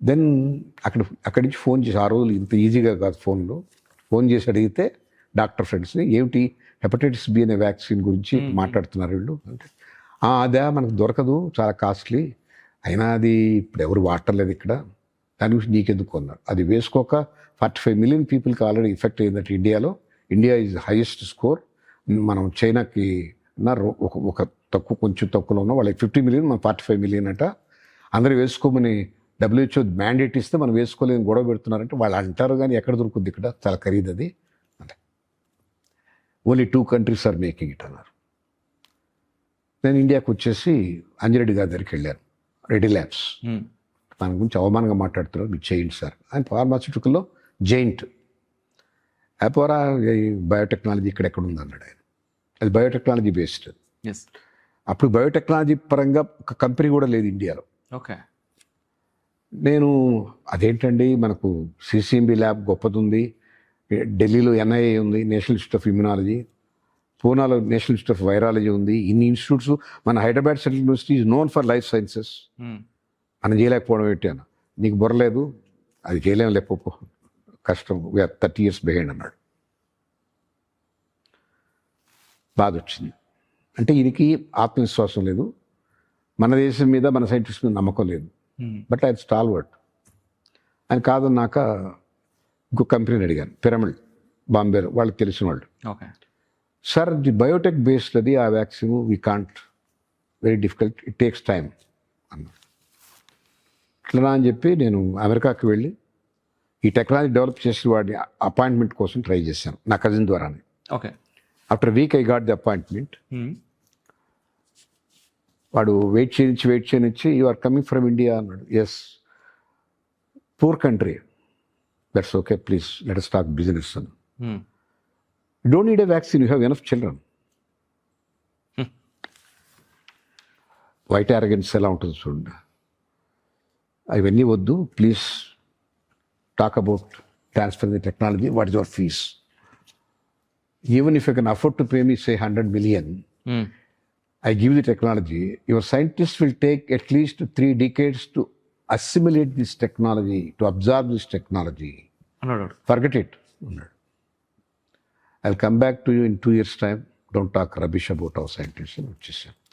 Then అక్కడి నుంచి phone చేసి, ఆ రోజులు ఇంత ఈజీగా కాదు ఫోన్లో, ఫోన్ చేసి అడిగితే డాక్టర్ ఫ్రెండ్స్ని, ఏమిటి హెపటైటిస్ బి అనే వ్యాక్సిన్ గురించి మాట్లాడుతున్నారు వీళ్ళు అంటే, అదే మనకు దొరకదు, చాలా కాస్ట్లీ, అయినా అది ఇప్పుడు ఎవరు వాడటలేదు ఇక్కడ, దాని గురించి నీకెందుకు అన్నారు. అది వేసుకోక 45 మిలియన్ పీపుల్కి ఆల్రెడీ ఎఫెక్ట్ అయిందట ఇండియాలో. India is highest score. మనం చైనాకి ఒక కొంచెం తక్కువలో ఉన్నాం, వాళ్ళకి 50 మిలియన్, మనం 45 మిలియన్ అట. అందరూ వేసుకోమని WHO మ్యాండేట్ ఇస్తే మనం వేసుకోలేని గొడవ పెడుతున్నారంటే వాళ్ళు అంటారు, కానీ ఎక్కడ దొరుకుతుంది, ఇక్కడ చాలా ఖరీదు అది అంటే. Only 2 countries are making it అన్నారు. నేను ఇండియాకి వచ్చేసి అంజిరెడ్డి గారి దగ్గరికి వెళ్ళాను, రెడ్డి ల్యాబ్స్. దాని గురించి అవమానంగా మాట్లాడుతున్నారు, మీరు చేయండి సార్. ఆయన ఫార్మాస్యూటికల్లో జైంట్. అపోరా బయోటెక్నాలజీ ఇక్కడ ఉంది అన్నాడు ఆయన. అది బయోటెక్నాలజీ బేస్డ్. అప్పుడు బయోటెక్నాలజీ పరంగా ఒక కంపెనీ కూడా లేదు ఇండియాలో. ఓకే. నేను అదేంటండి, మనకు సిసిఎంబి ల్యాబ్ గొప్పది ఉంది, ఢిల్లీలో NIA ఉంది, నేషనల్ ఇన్స్టిట్యూట్ ఆఫ్ ఇమ్యునాలజీ, పూనాలో నేషనల్ ఇన్స్టిట్యూట్ ఆఫ్ వైరాలజీ ఉంది, ఇన్ని ఇన్స్టిట్యూట్స్. మన Hyderabad central university is known for life sciences. మనం చేయలేకపోవడం ఏంటి నీకు బుర్రలేదు, అది చేయలేము, లేకపో కష్టం, వీఆర్ 30 years బిహైండ్ అన్నాడు. బాధ వచ్చింది. అంటే ఈయనకి ఆత్మవిశ్వాసం లేదు, మన దేశం మీద, మన సైంటిస్ట్ మీద నమ్మకం లేదు. బట్ ఆయన స్టాల్వర్డ్. ఆయన కాదన్నాక ఇంకో కంపెనీని అడిగాను, పిరమిడ్, బాంబే, వాళ్ళకి తెలిసిన వాళ్ళు. Okay sir, the Biotech based అది, ఆ vaccine we can't, very difficult, it takes time అన్నారు. ఇట్లా అని చెప్పి నేను అమెరికాకి వెళ్ళి ఈ టెక్నాలజీ డెవలప్ చేసిన వాడిని అపాయింట్మెంట్ కోసం ట్రై చేశాను, నా కజిన్ ద్వారానే. Okay. After week I got the appointment. వాడు వెయిట్ చేయనిచ్చి you are coming from India అన్నాడు. Yes, poor country, that's okay, please let us talk business అని. You don't need a vaccine, you have enough children. White arrogance ఎలా ఉంటుంది చూడండి, అవన్నీ వద్దు, please talk about transfer the technology, what is your fees, even if you can afford to pay me say 100 million, I give the technology, your scientists will take at least 3 decades to assimilate this technology, to absorb this technology. Forget it. I'll come back to you in 2 years' time. Don't talk rubbish about our scientists.